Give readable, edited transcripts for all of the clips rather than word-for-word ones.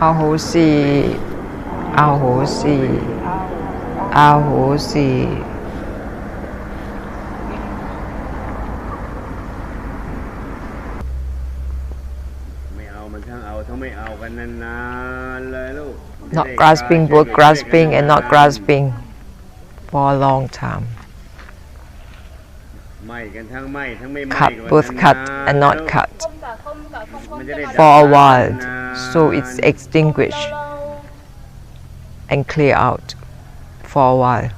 อาโหสิอาโหสิอาโหสิไม่เอามันทั้งเอาทั้งไม่เอากันนานๆเลยลูก not grasping both grasping and not grasping for a long time ไม่กันทั้งไม่ทั้งไม่ cut both cut and not cut for a while so it's extinguished and clear out for a while.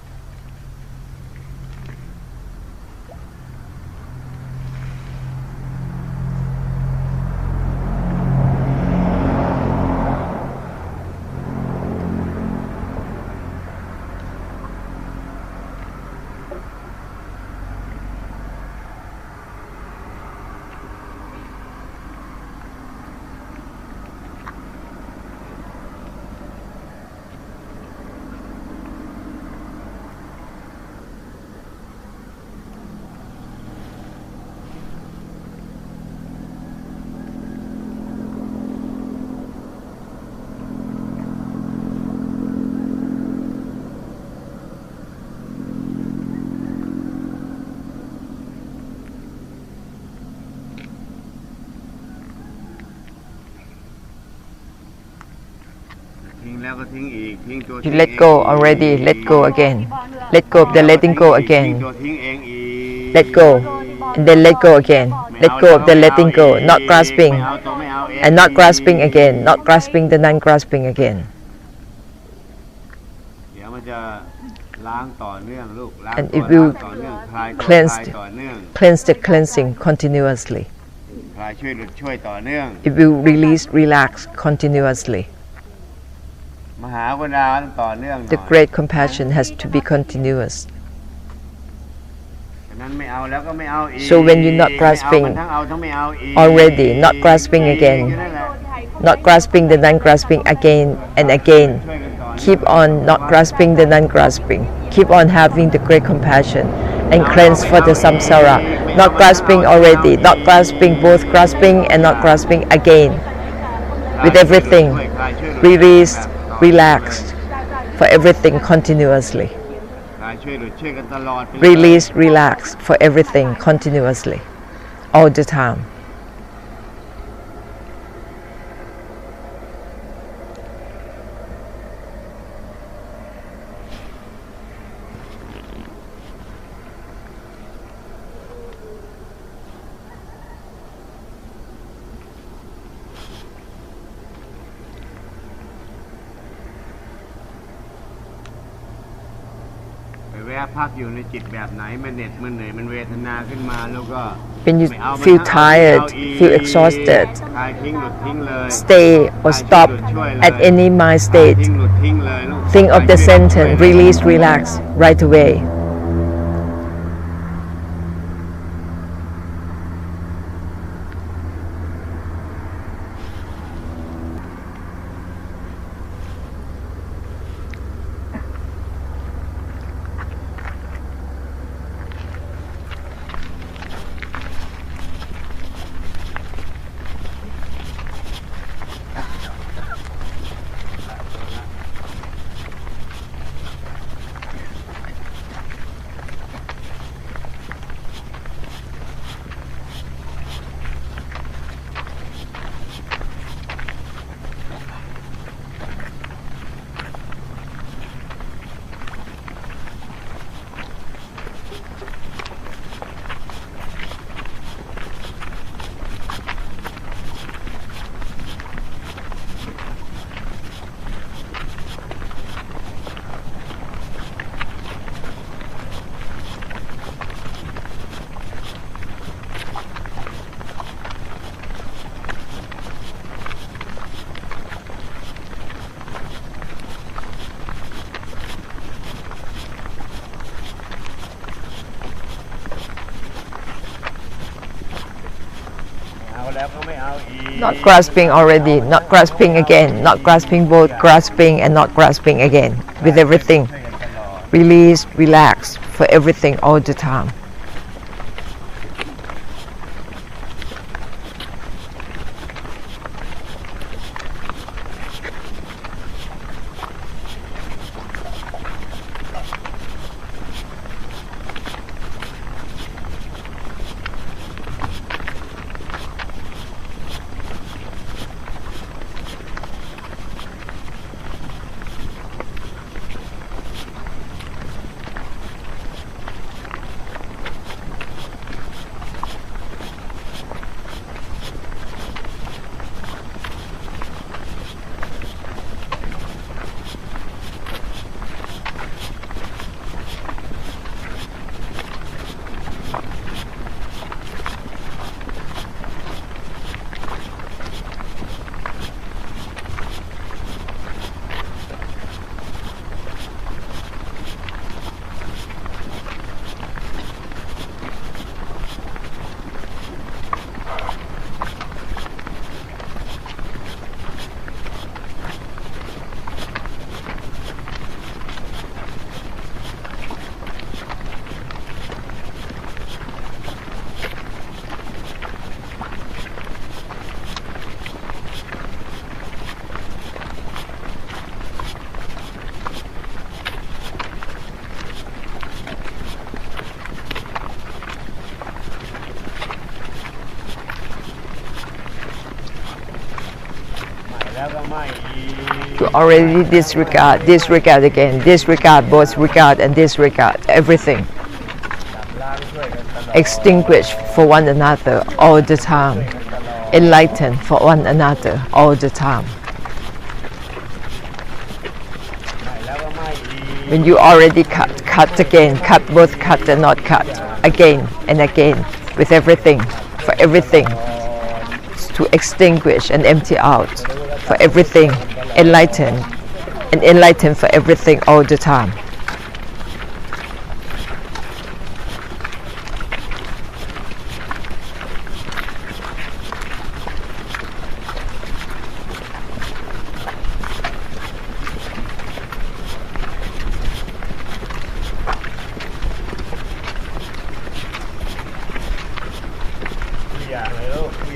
You let go already, let go again. Let go of the letting go again. Let go, and then let go again. Let go of the letting go, not grasping, and not grasping again, not grasping the non-grasping again. And it will cleanse the cleansing continuously. It will release, relax continuously. The great compassion has to be continuous. So when you're not grasping already, not grasping again, not grasping the non-grasping again and again, keep on not grasping the non-grasping. Keep on having the great compassion and cleanse for the samsara. Not grasping already, not grasping, both grasping and not grasping again. With everything, released, relaxed for everything continuously. Release, relax for everything continuously, all the time. When you feel tired, feel exhausted, stay or stop at any mind state. Think of the sentence, release, relax, right away. Not grasping already, not grasping again, not grasping both, grasping and not grasping again, with everything. Release, relax for everything all the time. แล้วก็ไม่อีก You already disregard, disregard again, disregard both regard and disregard everything. ดับล้างช่วยกันตลอด Extinguish for one another all the time. Enlighten for one another all the time. ไม่แล้วก็ไม่อีก When you already cut, cut again, cut both cut and not cut, again and again, with everything, for everything, to extinguish and empty out, for everything, enlighten, and enlighten for everything all the time.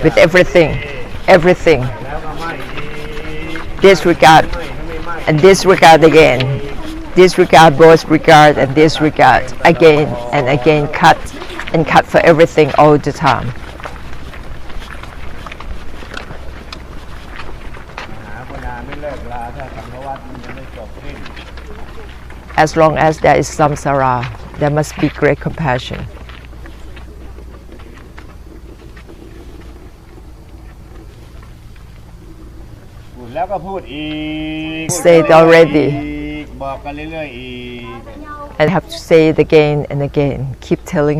With everything, everything, แล้วก็ไม่อีก disregard ไม่ and disregard again, disregard both regard and disregard again and again, cut and cut for everything all the time. หาคนนาไม่เลิกลาถ้าสังฆวัฏมันยังไม่จบสิ้น As long as there is samsara, there must be great compassion. พูดแล้วก็พูดอีก Say it already. บอกกันเรื่อยๆอีก And have to say it again and again. Keep telling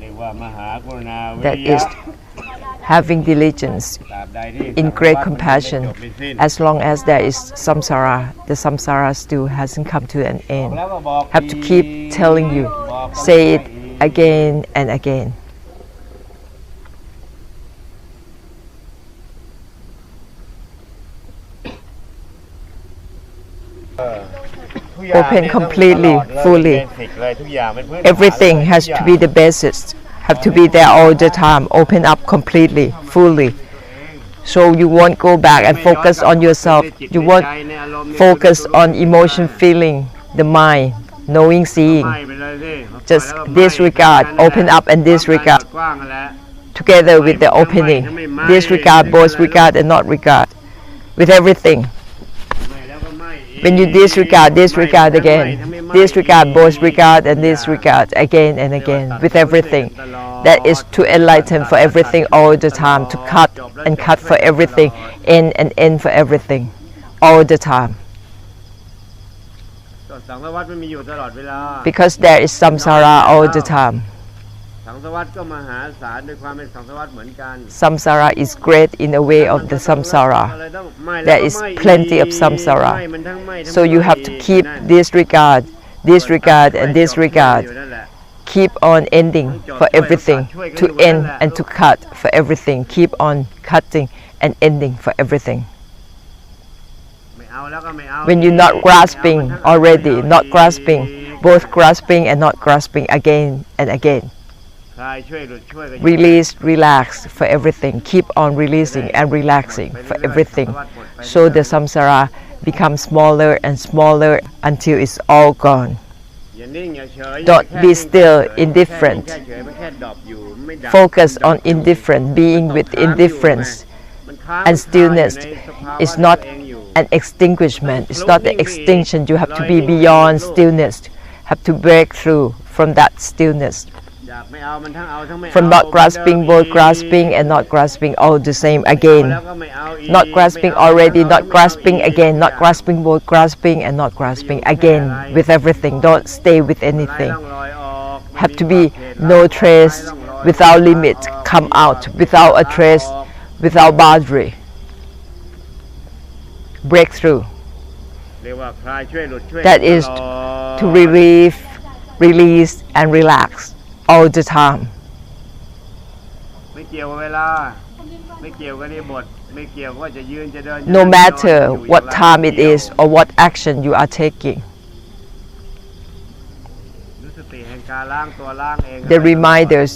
เรียกว่ามหากรุณาวิ that ริยะ is having diligence ตราบใดที่ in great สังฆวัฏมันยัง compassion. ไม่จบไม่สิ้น As long as there is samsara, the samsara still hasn't come to an บอก end. แล้วก็บอก Have to อีก keep telling you. บอกกัน Say it เรื่อยๆอีก again and again. ทุกอย่าง Open เนี่ย completely, ต้องตลอดเลย fully. เป็น basic เลยทุกอย่างเป็นพื้นฐาน Everything เลย has ทุกอย่า to ง be the basis, have to be there all the time. Open up completely, fully. So you won't go back and focus on yourself. You won't focus on emotion, feeling, the mind, knowing, seeing. ไม่ไปเลยสิ Just แล้วก็ไม่ disregard, แค่นั้นแหละ open up and disregard กว้างๆแหละ together with the opening. Disregard both regard and not regard. With everything. ไม่แล้วก็ไม่อีก When you disregard, disregard ไม่ again. ถ้าไม่ Disregard อีก both regard and disregard again and again with everything. That is to enlighten for everything all the time, to cut and cut for everything, end and end for everything, all the time. สังสารวัฏมันมีอยู่ตลอดเวลา Because there is samsara all the time. สังสารวัฏก็มหาศาลด้วยความเป็นสังสารวัฏเหมือนกัน Samsara is great in the way of the samsara. There is plenty of samsara. So you have to keep disregard, disregard and disregard. Keep on ending for everything, to end and to cut for everything. Keep on cutting and ending for everything. ไม่เอาแล้วก็ไม่เอา When you're not grasping already, not grasping, both grasping and not grasping again and again. คลายช่วยหลุดช่วยกัน Release, relax for everything. Keep on releasing and relaxing for everything. So the samsara becomes smaller and smaller until it's all gone. อย่านิ่งอย่าเฉย Don't แค่ be นิ่ง still, แค่ indifferent. แค่เฉยมันแค่ดรอปอยู่ไม่ดับ Focus on indifferent, being with indifference. มันค้าง And stillness อยู่ในสภาวะ is not ตัวเองอยู่ an extinguishment. It's not the extinction. You have to be beyond stillness. Have to break through from that stillness. อยากไม่เอามันทั้งเอาทั้งไม่เอา From not grasping, both grasping and not grasping all the same เอา again. แล้วก็ไม่เอาอีก Not grasping ไม่เอา already, ทั้ง not เอา grasping ไม่เอา again, อีก not grasping both grasping and not grasping again with everything. Don't stay with ไร้ anything. ร่องรอยออกไม่ Have to มี be ขอบเขต no ไร้ trace, ร่องรอย without limit, come out, without a trace, without boundary. Breakthrough. เรียกว่าคลายช่วยหลุดช่วย That กัน is ตลอด to relieve, release and relax all the time. ไม่เกี่ยวกับเวลาไม่เกี่ยวกับนิบทไม่เกี่ยวว่าจะยืนจะเดิน No จะ matter นอนจะอยู่ what อย่างไร time ไม่ it เกี่ยว is or what action you are taking. รู้สติแห่งการล้างตัวล้างเอง The reminders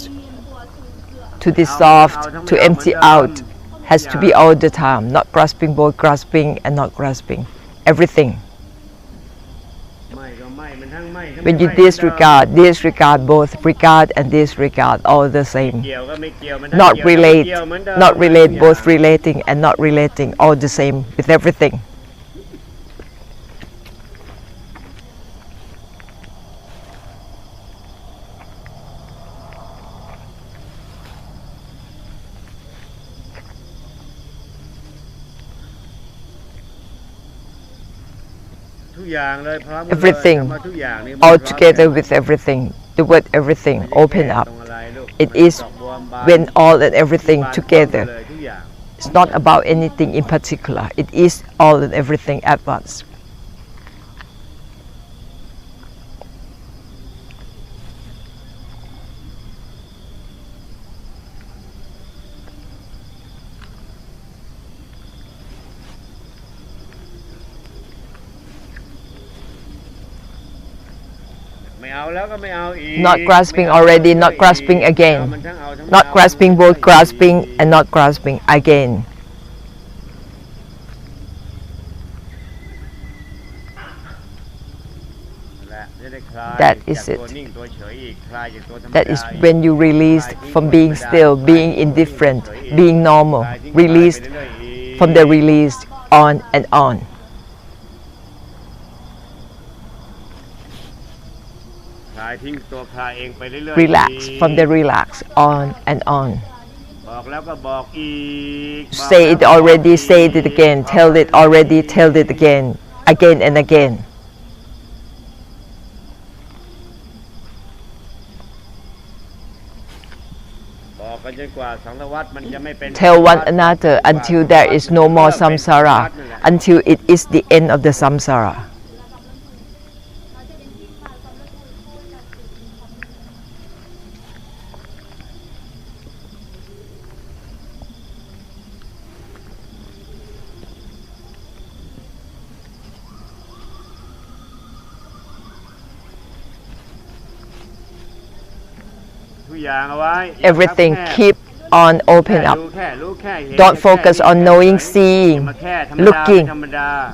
to dissolve, to empty out has to be all the time, not grasping, both grasping and not grasping. Everything. ไม่ก็ไม่มัน When you disregard both regard and disregard, all the same. Not relate, both relating and not relating, all the same with everything. Everything, all together with everything. The word everything, open up. It is when all and everything together. It's not about anything in particular. It is all and everything at once. Not grasping already, not grasping again. Not grasping, both grasping and not grasping again. That is it. That is when you released from being still, being indifferent, being normal. Released from the released, on and on. Relax from the relax, on and on. Say it already, say it again. Tell it already, tell it again and again. Tell one another until there is no more samsara, until it is the end of the samsara. Everything keep on open up. Don't focus on knowing, seeing, looking,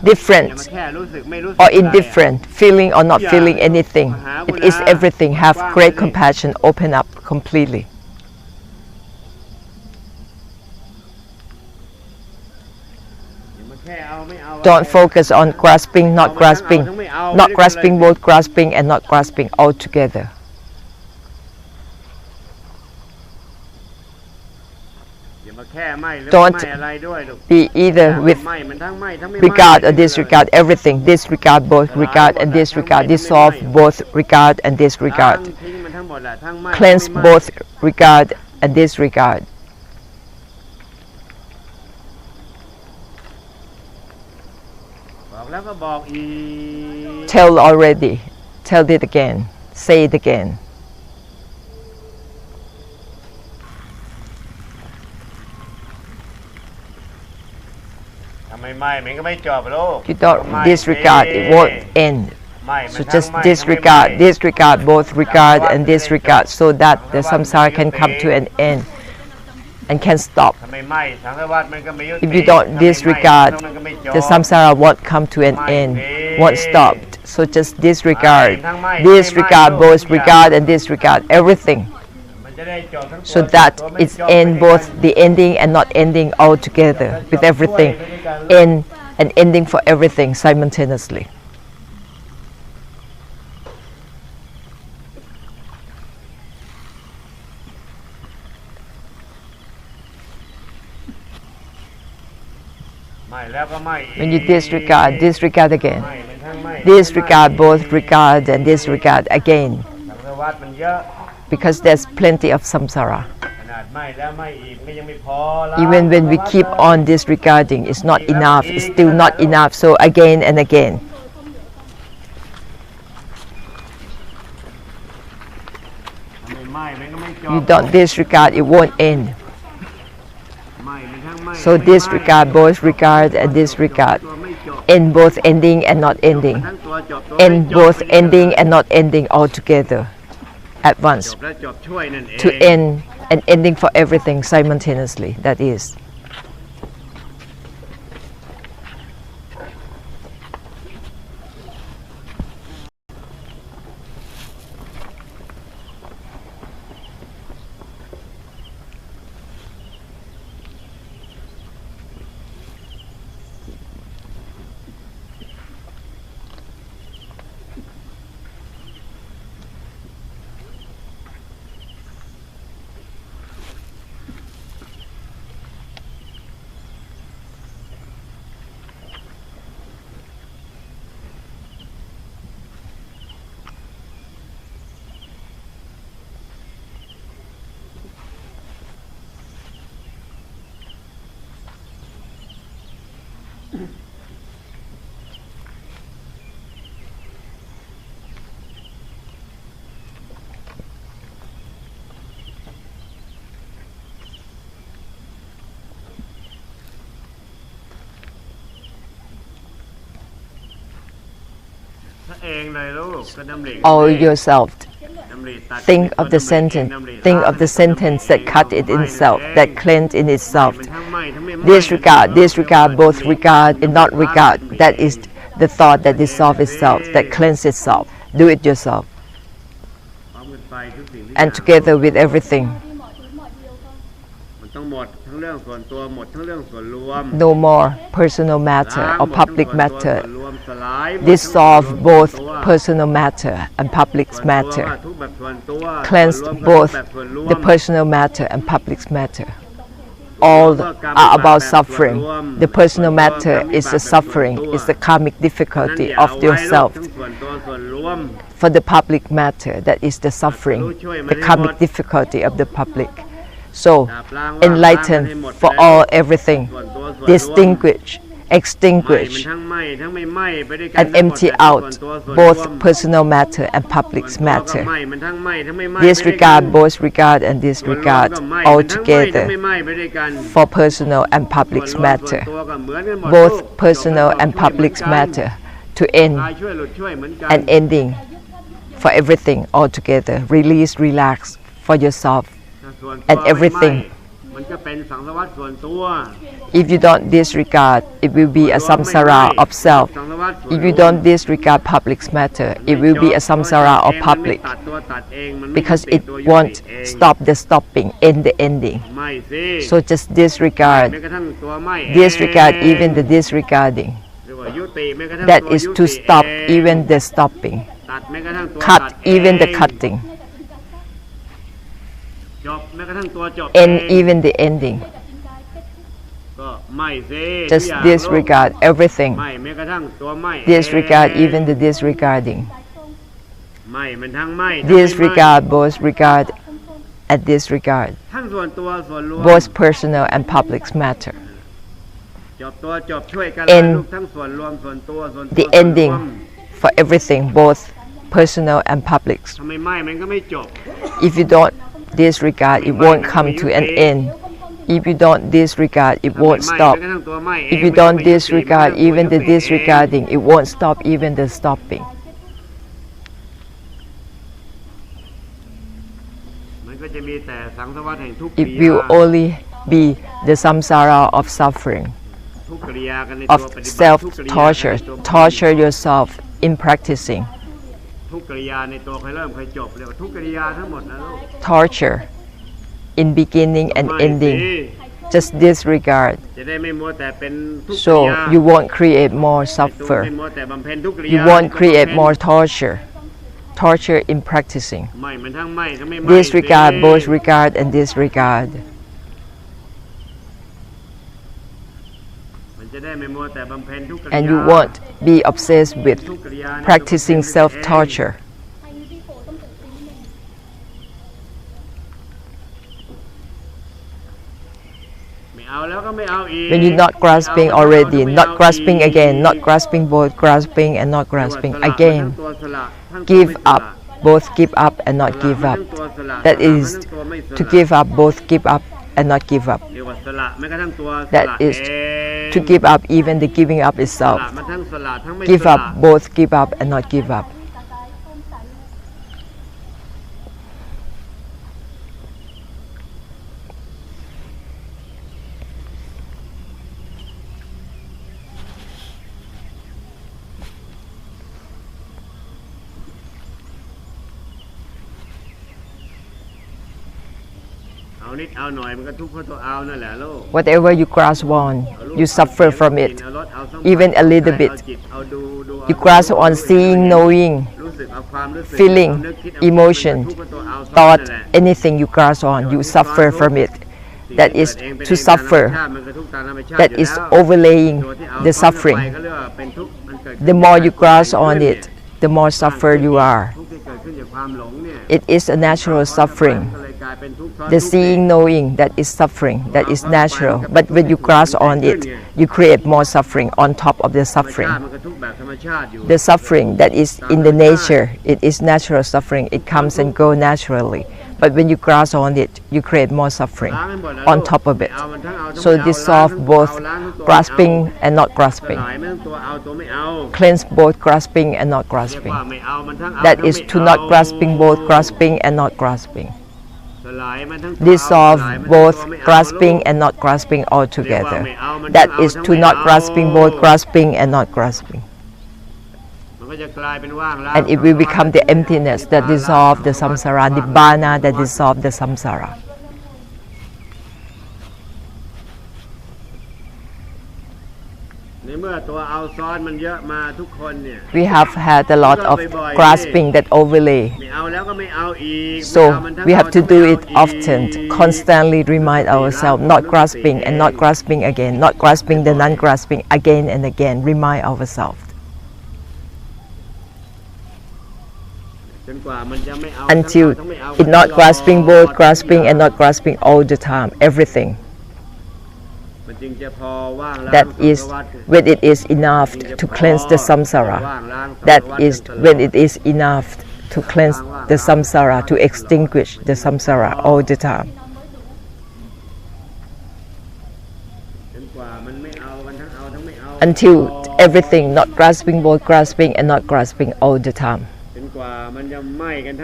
different or indifferent, feeling or not feeling anything. It is everything. Have great compassion, open up completely. Don't focus on grasping, not grasping, not grasping, both grasping and not grasping all together. Don't be either with regard or disregard everything. Disregard both regard and disregard. Dissolve both regard and disregard. Cleanse both regard and disregard. Tell already. Tell it again. Say it again. You don't disregard, it won't end. So just disregard both regard and disregard, so that the samsara can come to an end and can stop. If you don't disregard, the samsara won't come to an end, won't stop. So just disregard both regard and disregard everything, so that it's in both the ending and not ending all together with everything, in and ending for everything simultaneously. When you disregard again. Disregard both regard and disregard again, because there's plenty of samsara. Even when we keep on disregarding, it's not enough, it's still not enough, so again and again. You don't disregard, it won't end. So disregard both regard and disregard. End both ending and not ending. End both ending and not ending altogether at once. To end and ending for everything simultaneously, that is. All yourself. Think of the sentence. Think of the sentence that cut it in itself, that cleanse in itself. Disregard, disregard, both regard and not regard. That is the thought that dissolves itself, that cleanses itself. Do it yourself. And together with everything. No more personal matter or public matter. Dissolve both personal matter and public matter. Cleanse both the personal matter and public matter. All are about suffering. The personal matter is the suffering, is the karmic difficulty of yourself. For the public matter, that is the suffering, the karmic difficulty of the public. So, enlighten for all everything, distinguish, extinguish, and empty out both personal matter and public matter. Disregard both regard and disregard altogether for personal and public matter. Both personal and public matter to end and ending for everything altogether. Release, relax for yourself and everything. If you don't disregard, it will be a samsara of self. If you don't disregard public matter, it will be a samsara of public, because it won't stop the stopping, end the ending. So just disregard. Disregard even the disregarding. That is to stop even the stopping. Cut even the cutting. End even the ending. Just disregard everything. Disregard even the disregarding. Disregard both regard and disregard, both personal and public matter. End the ending for everything, both personal and public. If you don't disregard, it won't come to an end. If you don't disregard, it won't stop. If you don't disregard even the disregarding, it won't stop even the stopping. It will only be the samsara of suffering, of self-torture. Torture yourself in practicing. Torture in beginning and ending. Just disregard, so you won't create more suffer. You won't create more torture. Torture in practicing. Disregard both regard and disregard. And you won't be obsessed with practicing self-torture. When you're not grasping already, not grasping again, not grasping both, grasping and not grasping again. Give up, both give up and not give up. That is to give up, both give up and not give up. That is to give up even the giving up itself. Give up, both give up and not give up. Whatever you grasp on, you suffer from it, even a little bit. You grasp on seeing, knowing, feeling, emotion, thought, anything you grasp on, you suffer from it. That is to suffer. That is overlaying the suffering. The more you grasp on it, the more suffer you are. It is a natural suffering. The seeing, knowing, that is suffering, that is natural. But when you grasp on it, you create more suffering on top of the suffering. The suffering that is in the nature, it is natural suffering. It comes and goes naturally. But when you grasp on it, you create more suffering on top of it. So dissolve both grasping and not grasping. Cleanse both grasping and not grasping. That is to not grasping both grasping and not grasping. Dissolve both grasping and not grasping altogether. That is to not grasping both grasping and not grasping. And it will become the emptiness that dissolves the samsara, nibbana that dissolves the samsara. We have had a lot of grasping that overlay. So we have to do it often, constantly remind ourselves, not grasping and not grasping again, not grasping the non-grasping again and again, remind ourselves. Until it's not grasping both, grasping and not grasping all the time, everything. That is when it is enough to cleanse the samsara. That is when it is enough to cleanse the samsara, to extinguish the samsara all the time. Until everything, not grasping both, grasping and not grasping all the time.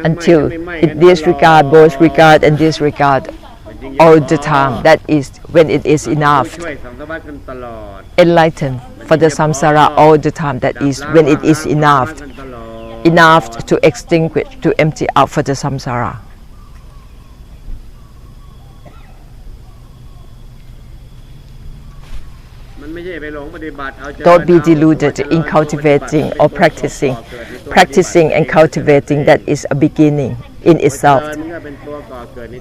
Until it disregard both regard and disregard all the time. That is when it is enough. Enlighten for the samsara all the time. That is when it is enough. Enough to extinguish, to empty out for the samsara. Don't be deluded in cultivating or practicing. Practicing and cultivating, that is a beginning in itself.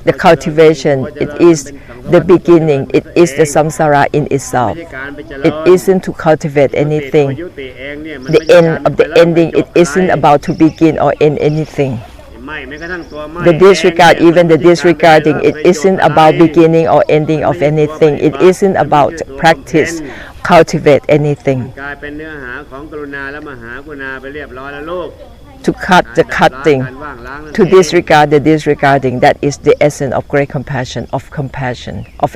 The cultivation, it is the beginning, it is the samsara in itself. It isn't to cultivate anything. The end of the ending, it isn't about to begin or end anything. The disregard, even the disregarding, it isn't about beginning or ending of anything. It isn't about practice, cultivate anything. To cut the cutting, to disregard the disregarding, that is the essence of great compassion, of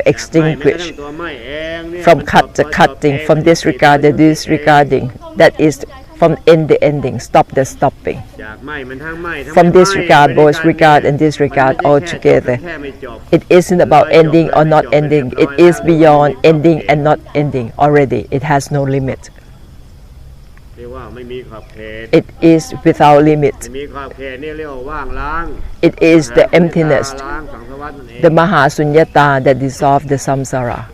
extinguish. From cut the cutting, from disregard the disregarding, that is from end the ending, stop the stopping. From disregard, both regard and disregard altogether. It isn't about ending or not ending. It is beyond ending and not ending already. It has no limit. It is without limit. It is the emptiness, the mahasunyata that dissolves the samsara.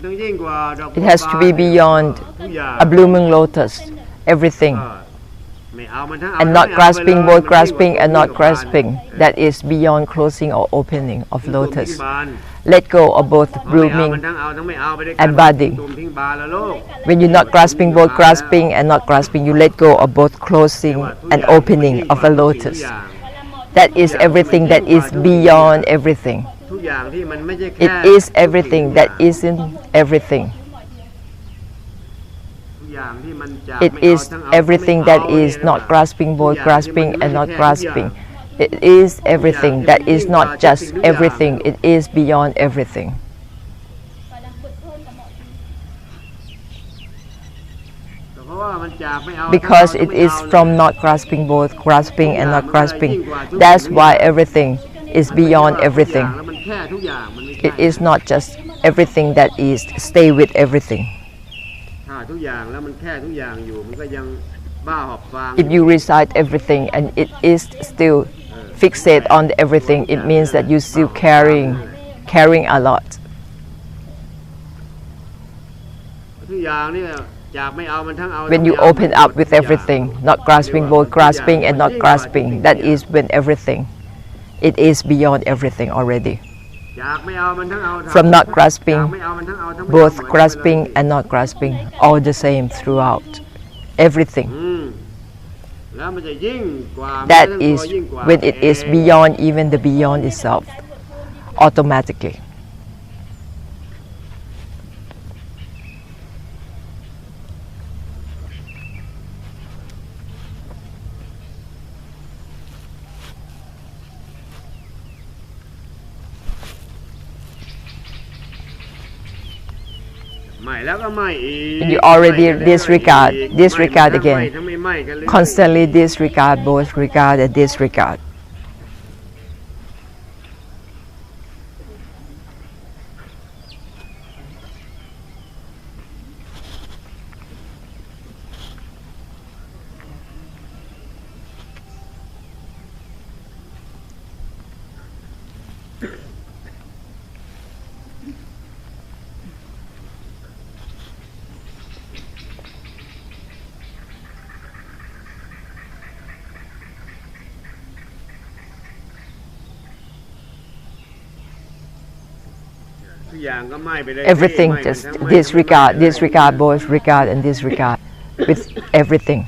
It has to be beyond a blooming lotus, everything. And not grasping, both grasping and not grasping. That is beyond closing or opening of lotus. Let go of both blooming and budding. When you're not grasping, both grasping and not grasping, you let go of both closing and opening of a lotus. That is everything that is beyond everything. It is everything that isn't everything. It is everything that is not grasping, both grasping and not grasping. It is everything that is not just everything. It is beyond everything. Because it is from not grasping, both grasping and not grasping. That's why everything is beyond everything. It is not just everything that is stay with everything. If you recite everything and it is still fixate on everything, it means that you're still caring a lot. ทุกอย่างเนี่ยจากไม่เอามันทั้งเอา When you open up with everything, not grasping, both grasping and not grasping, that is when everything, it is beyond everything already. จากไม่เอามันทั้งเอา From not จาก grasping, ไม่เอามันทั้งเอาทั้งไม่เอา both หมายถึง grasping and not grasping, all the same throughout, everything. แล้วมันจะยิ่งกว่า That มันจะ is ยิ่งกว่า when it is beyond even the beyond itself, automatically. When you already disregard again, constantly disregard, both regard and disregard. Everything, just disregard, both regard and disregard with everything.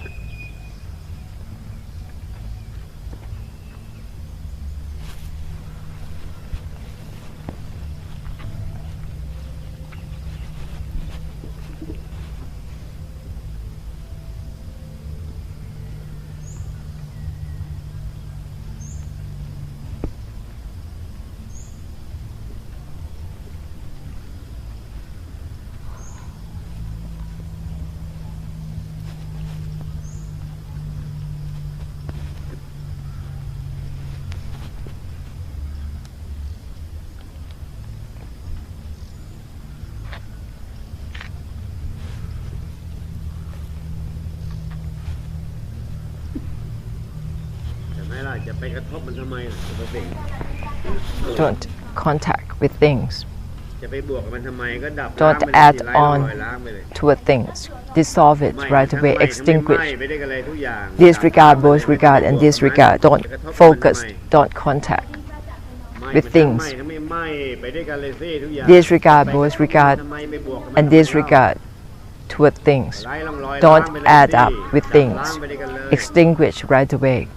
Don't contact with things. Don't add on to things. Dissolve it right away, extinguish. Disregard, both regard and disregard. Don't focus, don't contact with things. Disregard, both regard and disregard toward things. Don't add up with things. Extinguish right away.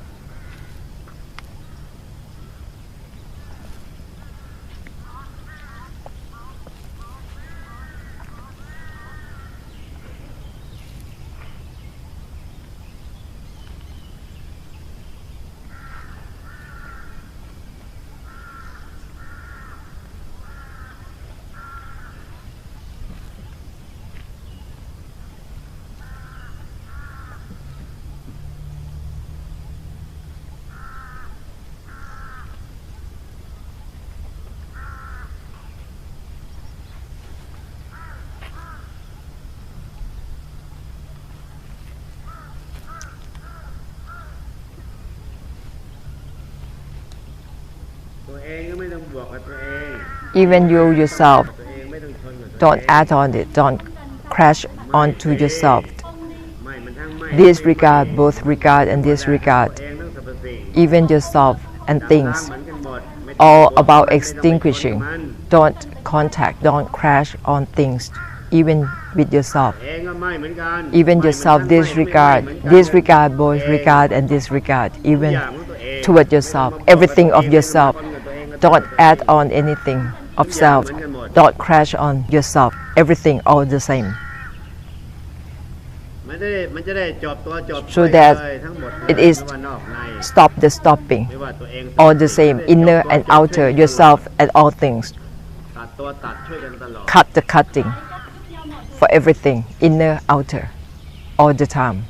Even you yourself, don't add on it, don't crash onto yourself. Disregard, both regard and disregard, even yourself and things, all about extinguishing. Don't contact, don't crash on things, even with yourself. Even yourself, disregard, both regard and disregard, even toward yourself, everything of yourself. Don't add on anything of self. Don't crash on yourself. Everything all the same. So that it is stop the stopping. All the same, inner and outer, yourself and all things. Cut the cutting for everything, inner, outer, all the time.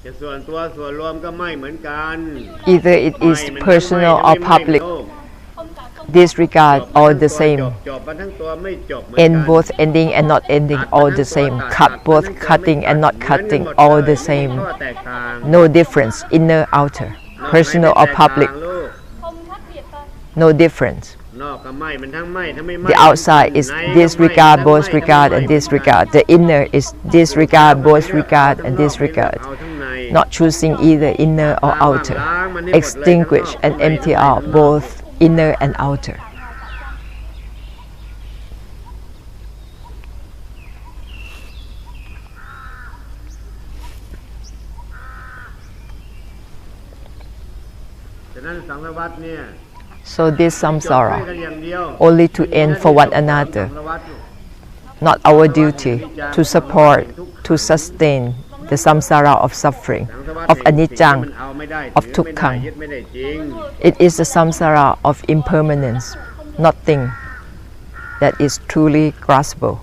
จะส่วนตัวส่วนรวมก็ไม่เหมือนกัน Either it is ไม่มัน personal ไม่ or ไม่ public. โลก Disregard all the same. จบมาทั้งตัวไม่จบเหมือนกัน End both ending and not ending all the same. Cut both cutting and not cutting all the same. No difference, inner, outer. Personal or public. No difference. The outside is disregard, both regard and disregard. The inner is disregard, both regard and disregard. Not choosing either inner or outer. Extinguish and empty out both inner and outer. ฉะนั้นสังสารวัฏเนี่ย So this จบด้วย samsara กันอย่างเดียว only to end for one another, not our duty to support, to sustain the samsara of suffering, of anicca, of dukkha. It is the samsara of impermanence, nothing that is truly graspable.